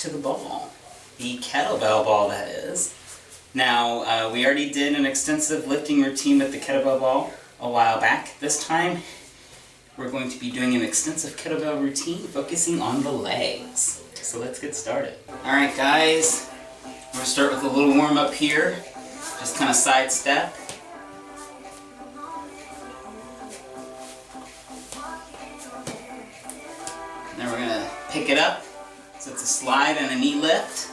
to the ball. The kettlebell ball, that is. Now, we already did an extensive lifting routine with the kettlebell ball a while back. This time, we're going to be doing an extensive kettlebell routine focusing on the legs. So let's get started. Alright guys, we're going to start with a little warm up here. Just kind of side step. Then we're going to pick it up. So it's a slide and a knee lift.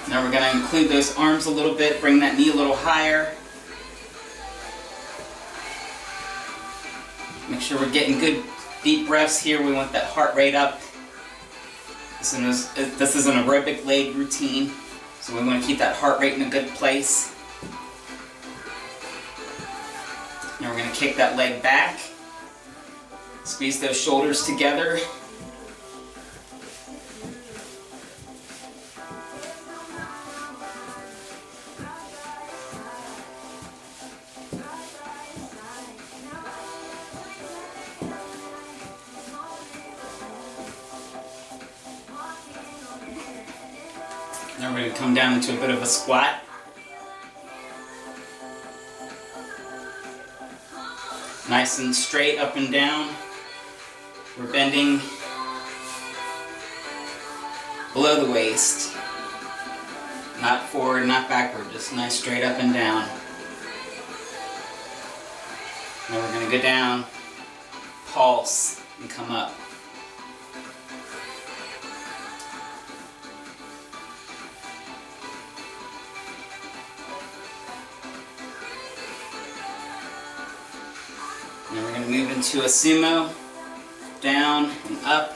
Now we're going to include those arms a little bit, bring that knee a little higher. Make sure we're getting good deep breaths here. We want that heart rate up. This is an aerobic leg routine, so we want to keep that heart rate in a good place. Now we're going to kick that leg back. Squeeze those shoulders together. Now we're going to come down into a bit of a squat. Nice and straight up and down. We're bending below the waist. Not forward, not backward, just nice straight up and down. Now we're going to go down, pulse, and come up. Now we're going to move into a sumo, down and up.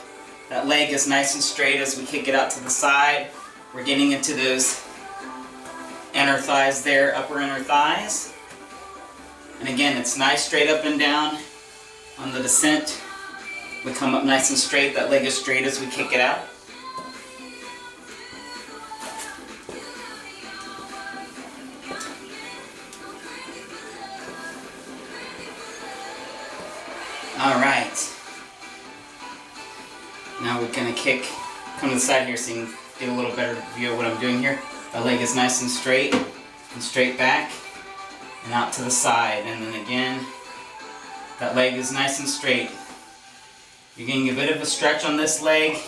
That leg is nice and straight as we kick it out to the side. We're getting into those inner thighs there, upper inner thighs. And again, it's nice straight up and down. On the descent, we come up nice and straight. That leg is straight as we kick it out. Alright, now we're going to come to the side here so you can get a little better view of what I'm doing here. That leg is nice and straight back, and out to the side, and then again, that leg is nice and straight. You're getting a bit of a stretch on this leg,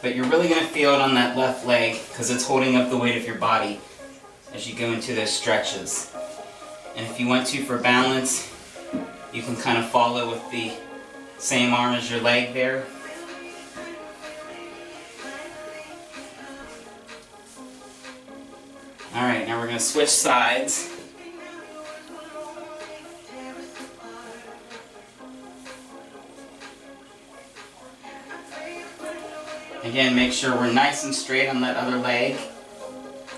but you're really going to feel it on that left leg because it's holding up the weight of your body as you go into those stretches. And if you want to, for balance, you can kind of follow with the same arm as your leg there. Alright, now we're going to switch sides. Again, make sure we're nice and straight on that other leg.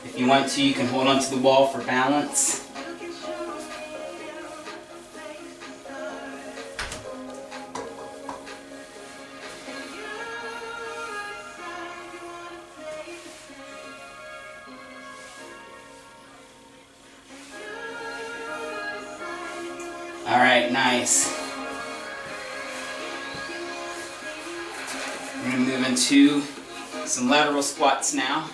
If you want to, you can hold onto the wall for balance. Alright, nice. We're going to move into some lateral squats now.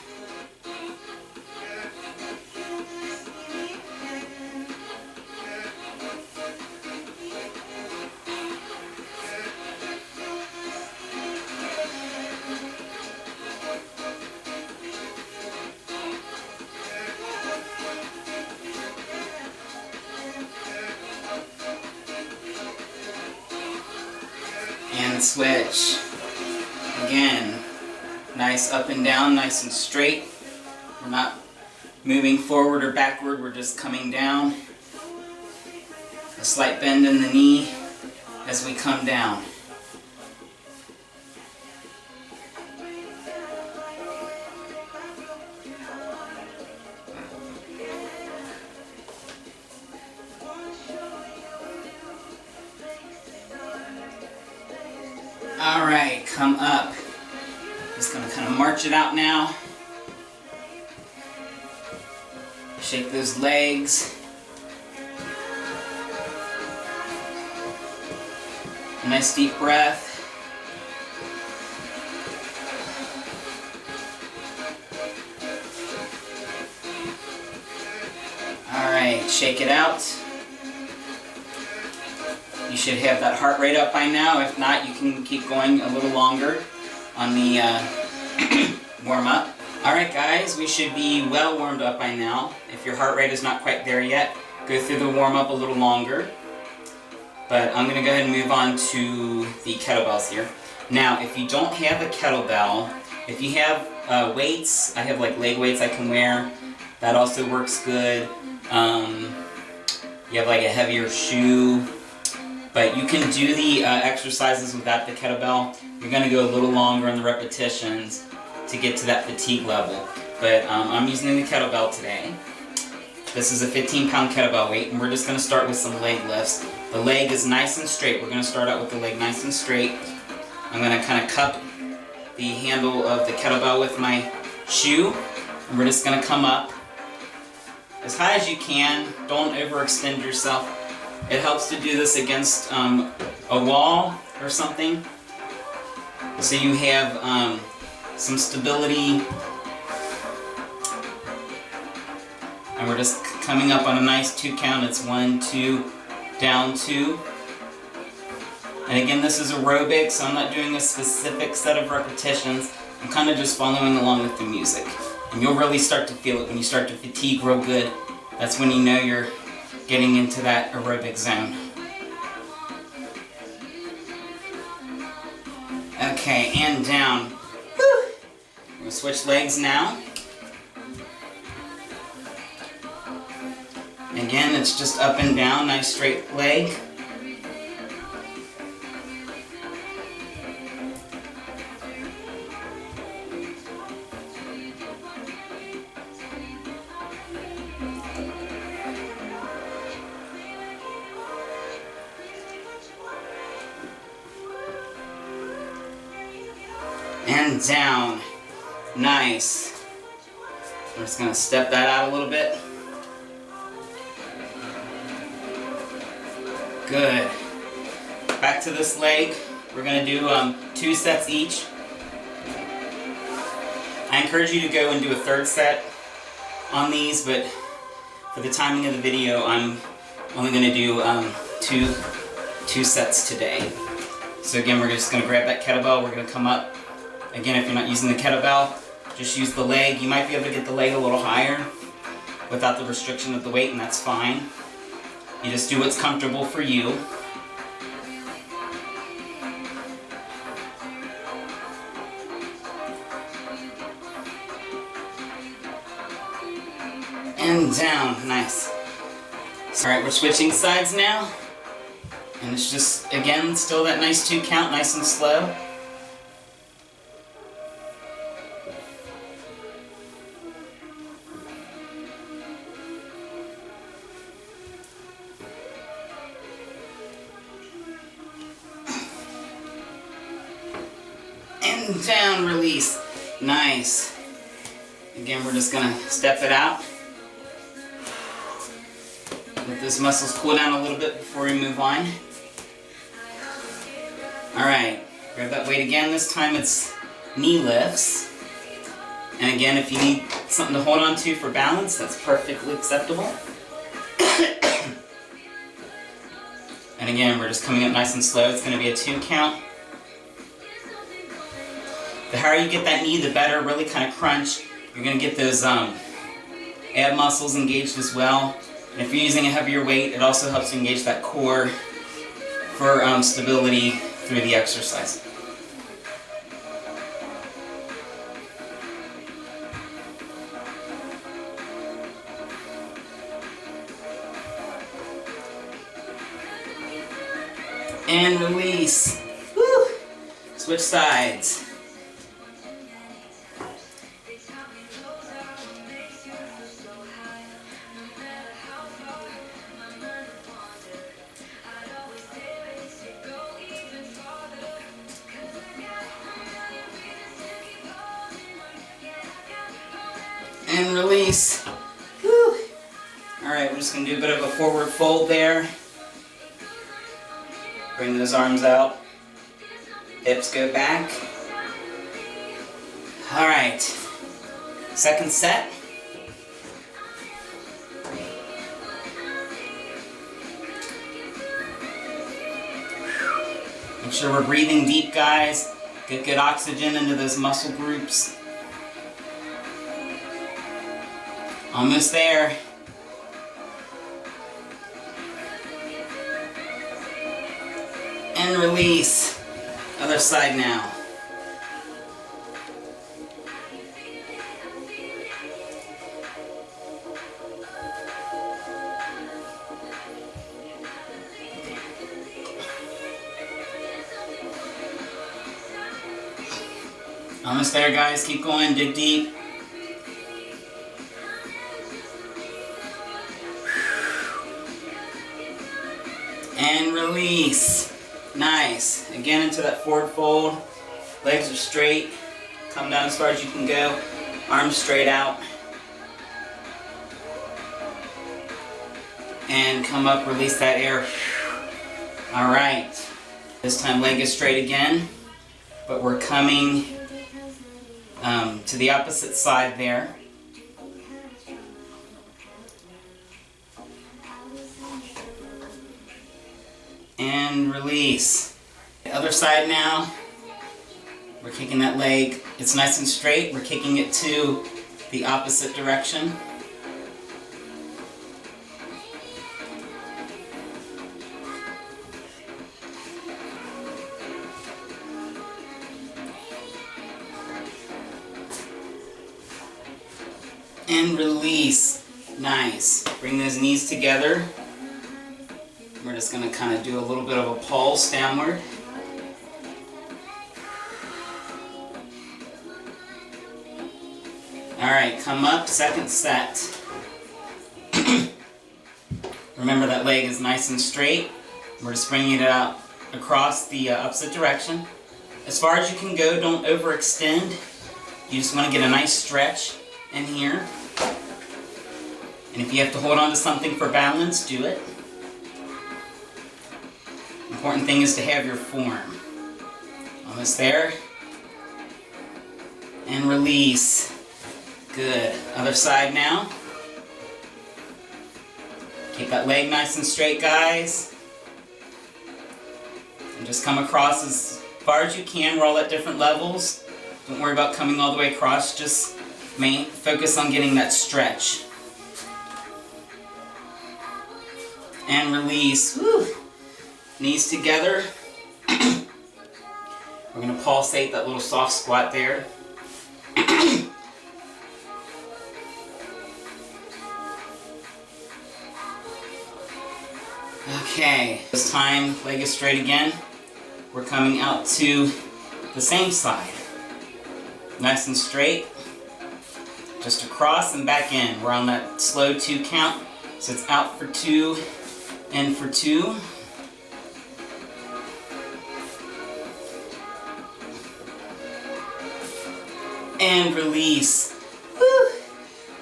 And switch. Again, nice up and down, nice and straight. We're not moving forward or backward, we're just coming down. A slight bend in the knee as we come down. Alright, come up. Just going to kind of march it out now. Shake those legs. Nice deep breath. Alright, shake it out. You should have that heart rate up by now. If not, you can keep going a little longer on the warm-up. Alright guys, we should be well warmed up by now. If your heart rate is not quite there yet, go through the warm-up a little longer. But I'm going to go ahead and move on to the kettlebells here. Now, if you don't have a kettlebell, if you have weights, I have like leg weights I can wear. That also works good. You have like a heavier shoe. But you can do the exercises without the kettlebell. You're going to go a little longer on the repetitions to get to that fatigue level. But I'm using the kettlebell today. This is a 15-pound kettlebell weight, and we're just going to start with some leg lifts. The leg is nice and straight. We're going to start out with the leg nice and straight. I'm going to kind of cup the handle of the kettlebell with my shoe, and we're just going to come up as high as you can. Don't overextend yourself. It helps to do this against a wall or something, so you have some stability. And we're just coming up on a nice 2 count. It's 1, 2, down 2. And again, this is aerobic, so I'm not doing a specific set of repetitions. I'm kind of just following along with the music. And you'll really start to feel it when you start to fatigue real good. That's when you know you're getting into that aerobic zone. Okay, and down. Woo! We'll switch legs now. Again, it's just up and down, nice straight leg. And down. Nice. We're just going to step that out a little bit. Good. Back to this leg. We're going to do 2 sets each. I encourage you to go and do a 3rd set on these, but for the timing of the video, I'm only going to do two sets today. So again, we're just going to grab that kettlebell. We're going to come up. Again, if you're not using the kettlebell, just use the leg. You might be able to get the leg a little higher without the restriction of the weight, and that's fine. You just do what's comfortable for you. And down, nice. Alright, we're switching sides now. And it's just, again, still that nice 2 count, nice and slow. And down, release. Nice. Again, we're just going to step it out. Let those muscles cool down a little bit before we move on. Alright, grab that weight again. This time it's knee lifts. And again, if you need something to hold on to for balance, that's perfectly acceptable. And again, we're just coming up nice and slow. It's going to be a 2 count. The higher you get that knee, the better. Really kind of crunch. You're going to get those ab muscles engaged as well. And if you're using a heavier weight, it also helps you engage that core for stability through the exercise. And release. Woo! Switch sides. And release. Woo. Alright, we're just going to do a bit of a forward fold there. Bring those arms out. Hips go back. Alright, second set. Make sure we're breathing deep, guys. Get good oxygen into those muscle groups. Almost there. And release. Other side now. Almost there, guys. Keep going. Dig deep. And release. Nice. Again into that forward fold. Legs are straight. Come down as far as you can go. Arms straight out. And come up, release that air. Alright. This time leg is straight again. But we're coming to the opposite side there. And release. The other side now. We're kicking that leg. It's nice and straight. We're kicking it to the opposite direction. And release. Nice. Bring those knees together. We're just going to kind of do a little bit of a pulse downward. Alright, come up, second set. Remember that leg is nice and straight. We're just bringing it out across the opposite direction. As far as you can go, don't overextend. You just want to get a nice stretch in here. And if you have to hold on to something for balance, do it. Important thing is to have your form. Almost there. And release. Good. Other side now. Keep that leg nice and straight, guys. And just come across as far as you can. We're all at different levels. Don't worry about coming all the way across. Just focus on getting that stretch. And release. Woo. Knees together. We're going to pulsate that little soft squat there. Okay, this time leg is straight again. We're coming out to the same side. Nice and straight. Just across and back in. We're on that slow 2 count. So it's out for 2, in for 2. And release. Woo.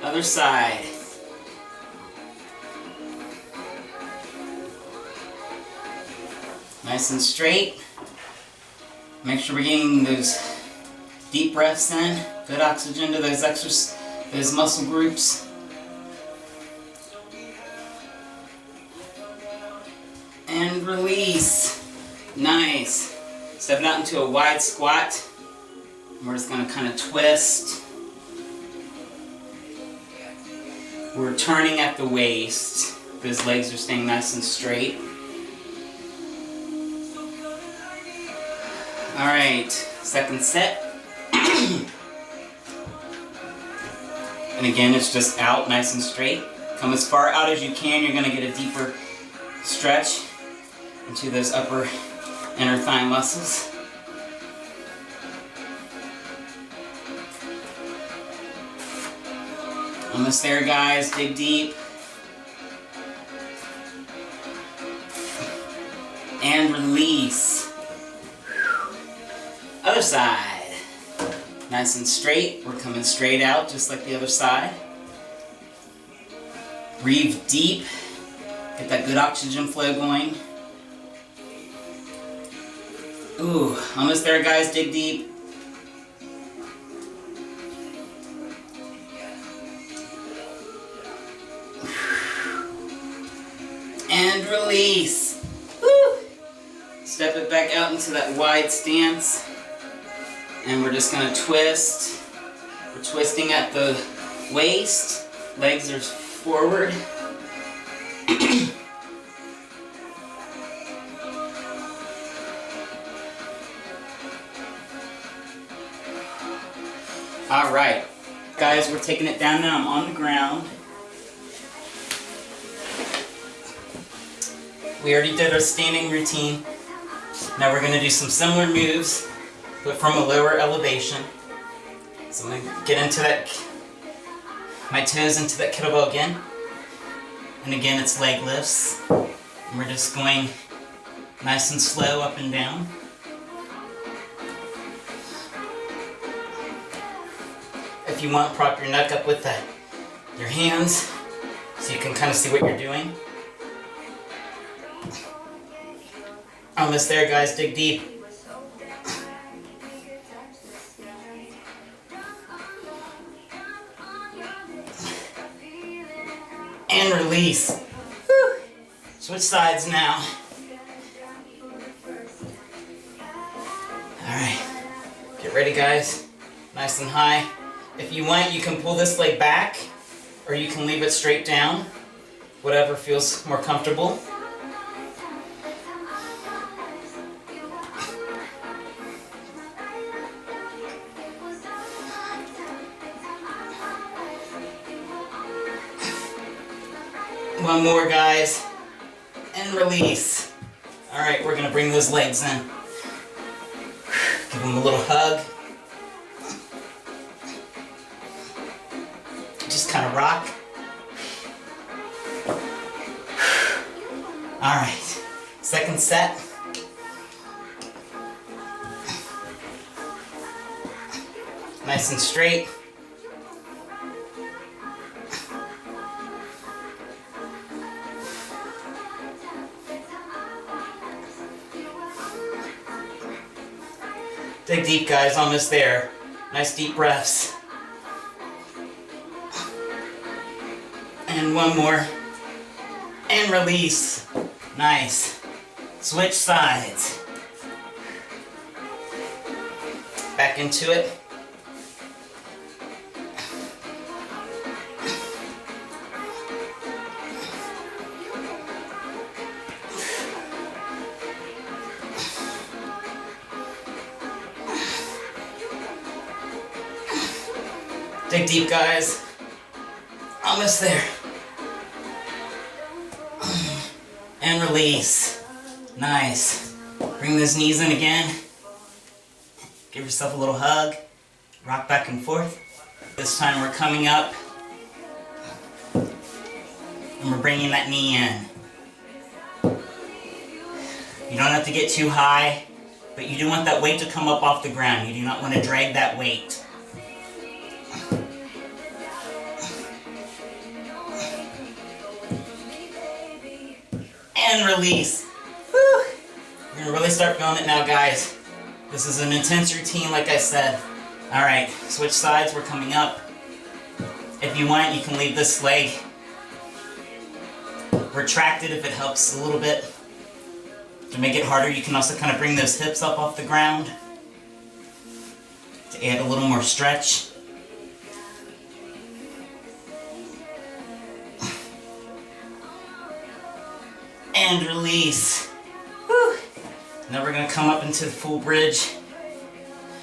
Other side. Nice and straight. Make sure we're getting those deep breaths in. Good oxygen to those muscle groups. And release. Nice. Stepping out into a wide squat. We're just going to kind of twist. We're turning at the waist. Those legs are staying nice and straight. Alright, second set. And again, it's just out nice and straight. Come as far out as you can. You're going to get a deeper stretch into those upper inner thigh muscles. Almost there, guys. Dig deep. And release. Other side. Nice and straight. We're coming straight out just like the other side. Breathe deep. Get that good oxygen flow going. Ooh, almost there, guys. Dig deep. And release. Woo. Step it back out into that wide stance. And we're just going to twist. We're twisting at the waist. Legs are forward. Alright, guys, we're taking it down now. I'm on the ground. We already did our standing routine. Now we're going to do some similar moves, but from a lower elevation. So I'm going to get into that, my toes into that kettlebell again. And again, it's leg lifts. And we're just going nice and slow up and down. If you want, prop your neck up with your hands so you can kind of see what you're doing. Almost there, guys. Dig deep. And release. Whew. Switch sides now. Alright. Get ready, guys. Nice and high. If you want, you can pull this leg back, or you can leave it straight down. Whatever feels more comfortable. One more, guys. And release. Alright, we're going to bring those legs in. Give them a little hug. Just kind of rock. Alright, second set. Nice and straight. Dig deep, guys, almost there. Nice deep breaths. And one more. And release. Nice. Switch sides. Back into it. Dig deep, guys. Almost there. And release. Nice. Bring those knees in again. Give yourself a little hug. Rock back and forth. This time we're coming up. And we're bringing that knee in. You don't have to get too high, but you do want that weight to come up off the ground. You do not want to drag that weight. And release. Whew. We're going to really start feeling it now, guys. This is an intense routine, like I said. Alright, switch sides. We're coming up. If you want, you can leave this leg retracted if it helps a little bit. To make it harder, you can also kind of bring those hips up off the ground to add a little more stretch. And release. Whew. Now we're going to come up into the full bridge.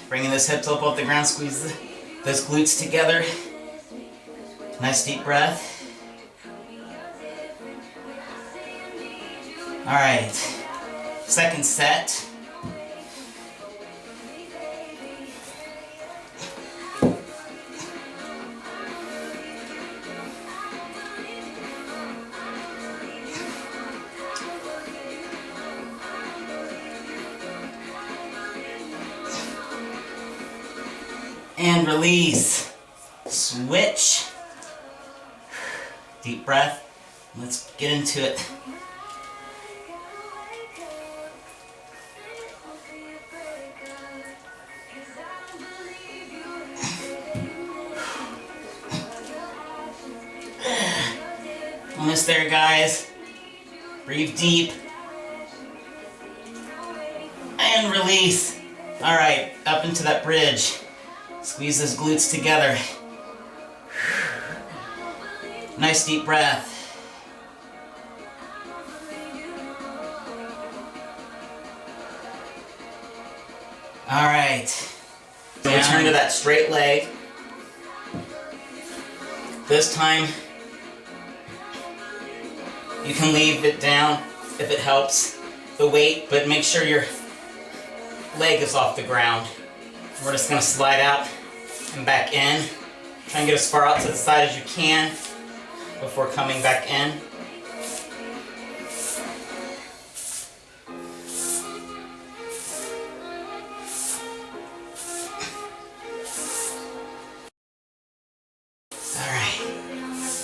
Bringing those hips up off the ground, squeeze those glutes together. Nice deep breath. Alright, second set. And release. Switch. Deep breath. Let's get into it. Almost there, guys. Breathe deep. And release. All right, up into that bridge. Squeeze those glutes together. Nice deep breath. All right. So return to that straight leg. This time, you can leave it down if it helps, the weight, but make sure your leg is off the ground. We're just going to slide out and back in. Try and get as far out to the side as you can before coming back in.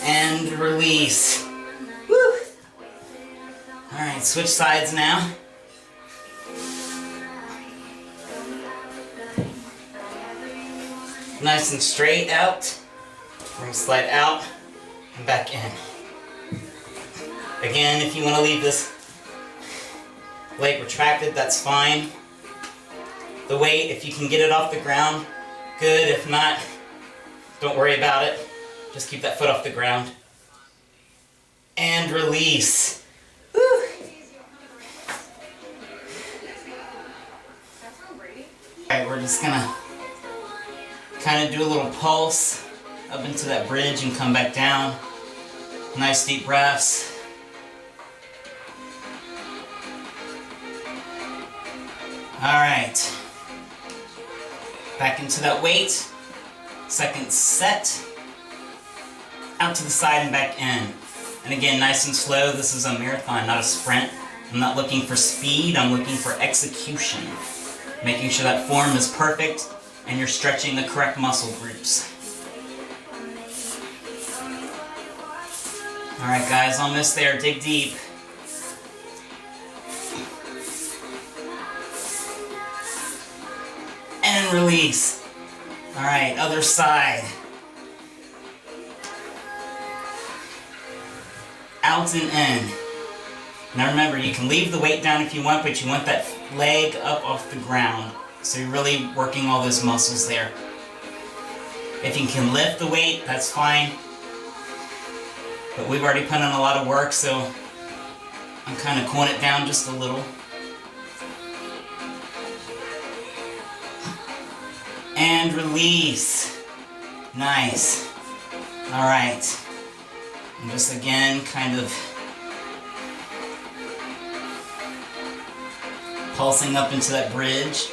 And release. Woo! Alright, switch sides now. Nice and straight out. We're going to slide out and back in. Again, if you want to leave this leg retracted, that's fine. The weight, if you can get it off the ground, good. If not, don't worry about it. Just keep that foot off the ground. And release. Woo. Alright, we're just gonna kind of do a little pulse up into that bridge and come back down. Nice deep breaths. Alright. Back into that weight. Second set. Out to the side and back in. And again, nice and slow. This is a marathon, not a sprint. I'm not looking for speed, I'm looking for execution. Making sure that form is perfect and you're stretching the correct muscle groups. Alright guys, almost there. Dig deep. And release. Alright, other side. Out and in. Now remember, you can leave the weight down if you want, but you want that leg up off the ground. So you're really working all those muscles there. If you can lift the weight, that's fine. But we've already put in a lot of work, so I'm kind of cooling it down just a little. And release. Nice. Alright. And just again, kind of pulsing up into that bridge.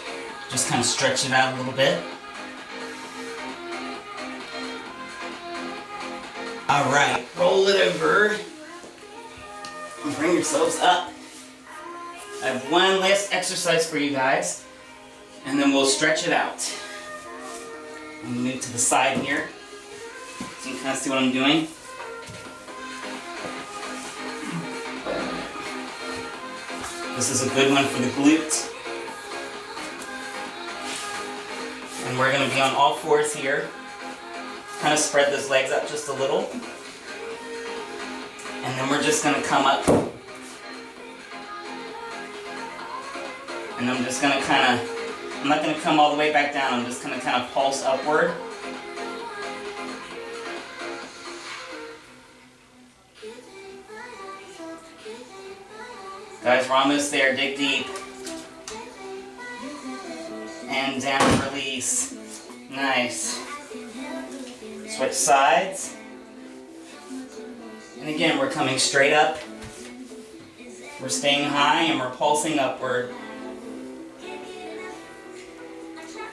Just kind of stretch it out a little bit. Alright, roll it over. And bring yourselves up. I have one last exercise for you guys. And then we'll stretch it out. I'm going to move to the side here. So you can kind of see what I'm doing. This is a good one for the glutes. And we're going to be on all fours here. Kind of spread those legs up just a little. And then we're just going to come up. And I'm just going to kind of, I'm not going to come all the way back down. I'm just going to kind of pulse upward. Guys, we're almost there. Dig deep. And down, release. Nice. Switch sides. And again, we're coming straight up. We're staying high and we're pulsing upward.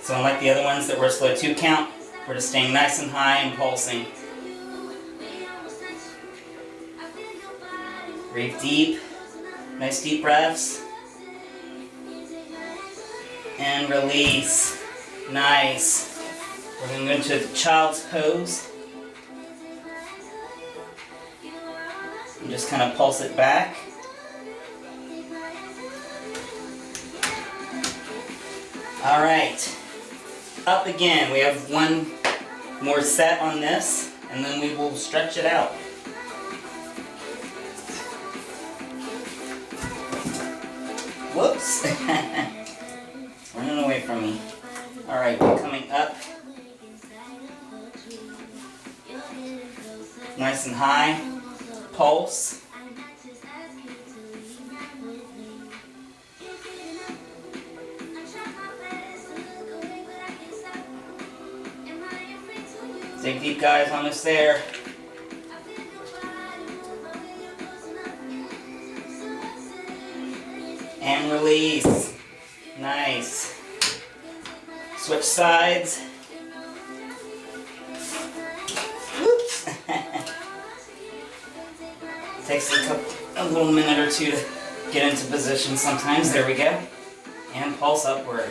So unlike the other ones that were a slow 2 count, we're just staying nice and high and pulsing. Breathe deep. Nice deep breaths. And release. Nice. We're going to go into child's pose. and just kind of pulse it back. All right, up again. We have one more set on this, and then we will stretch it out. Whoops. Running away from me. All right, we're coming up. Nice and high. Pulse. Dig deep, guys, almost there. And release. Nice. Switch sides. Whoops. Takes a little minute or two to get into position sometimes. There we go. And pulse upward.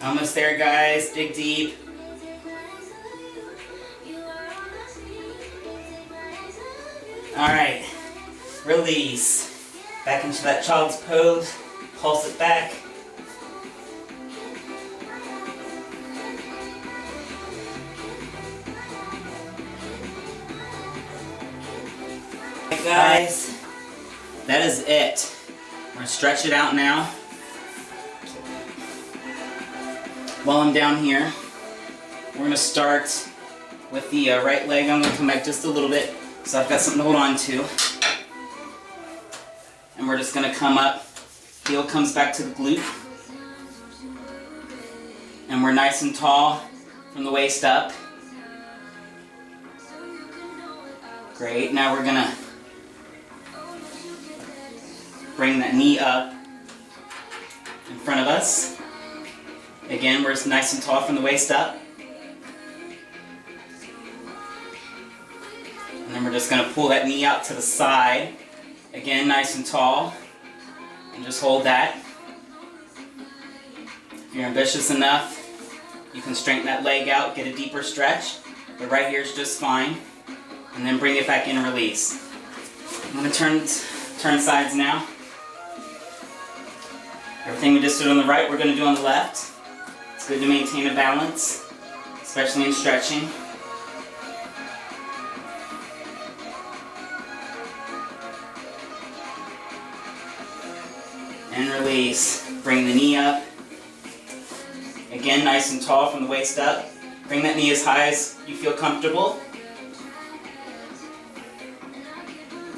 Almost there, guys. Dig deep. Alright. Release. Back into that child's pose. Pulse it back. Alright, guys. That is it. We're going to stretch it out now. While I'm down here, we're going to start with the right leg. I'm going to come back just a little bit so I've got something to hold on to. And we're just going to come up. Heel comes back to the glute. And we're nice and tall from the waist up. Great. Now we're going to bring that knee up in front of us. Again, we're nice and tall from the waist up. And then we're just going to pull that knee out to the side. Again, nice and tall. And just hold that. If you're ambitious enough, you can straighten that leg out, get a deeper stretch. But right here is just fine. And then bring it back in and release. I'm going to turn sides now. Everything we just did on the right, we're going to do on the left. It's good to maintain a balance, especially in stretching. And release. Bring the knee up. Again, nice and tall from the waist up. Bring that knee as high as you feel comfortable.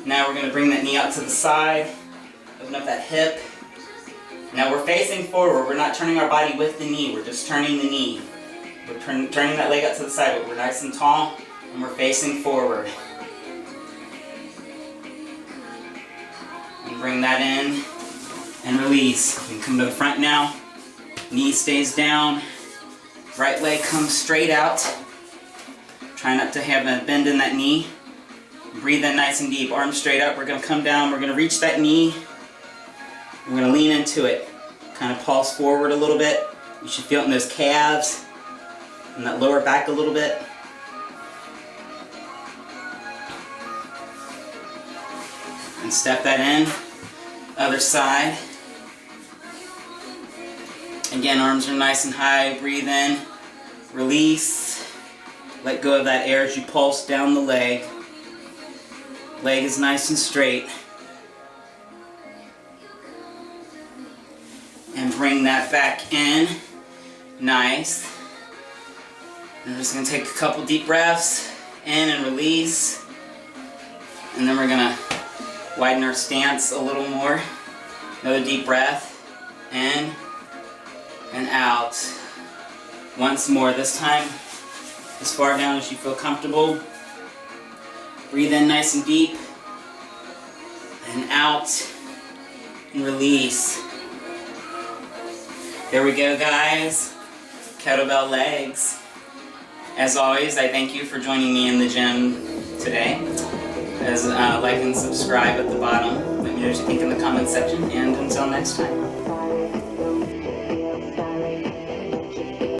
Now we're going to bring that knee out to the side. Open up that hip. Now we're facing forward. We're not turning our body with the knee. We're just turning the knee. We're turning that leg out to the side, but we're nice and tall, and we're facing forward. And bring that in, and release. You can come to the front now. Knee stays down. Right leg comes straight out. Try not to have a bend in that knee. Breathe in nice and deep. Arms straight up. We're going to come down. We're going to reach that knee. We're going to lean into it. Kind of pulse forward a little bit. You should feel it in those calves and that lower back a little bit. And step that in. Other side. Again, arms are nice and high. Breathe in. Release. Let go of that air as you pulse down the leg. Leg is nice and straight. And bring that back in. Nice. I'm just going to take a couple deep breaths. In and release. And then we're going to widen our stance a little more. Another deep breath. In and out. Once more. This time as far down as you feel comfortable. Breathe in nice and deep. And out. And release. There we go, guys. Kettlebell legs. As always, I thank you for joining me in the gym today. as like and subscribe at the bottom. Let me know what you think in the comment section, and until next time.